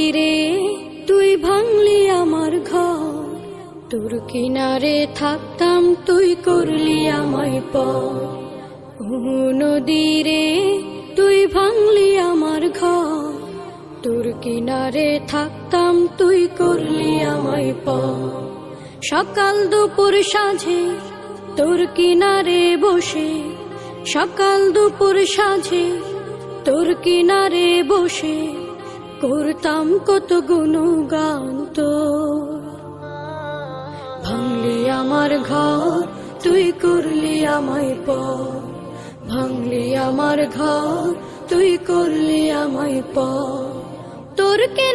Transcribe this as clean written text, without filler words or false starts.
নদীরে তুই ভাঙলি আমার ঘর, তোর কিনারে থাকতাম তুই করলি আমায় পর। ও নদীরে তুই ভাঙলি আমার ঘর, তোর কিনারে থাকতাম তুই করলি আমায় পর। সকাল দুপুর সাঁঝে তোর কিনারে বসে, সকাল দুপুর সাঁঝে তোর কিনারে বসে করতাম কত গুণগান তোর। ভাঙলি আমার ঘর তুই করলি আমায় পর, ভাঙলি আমার ঘর তুই করলি আমায় পর। তোর কিনা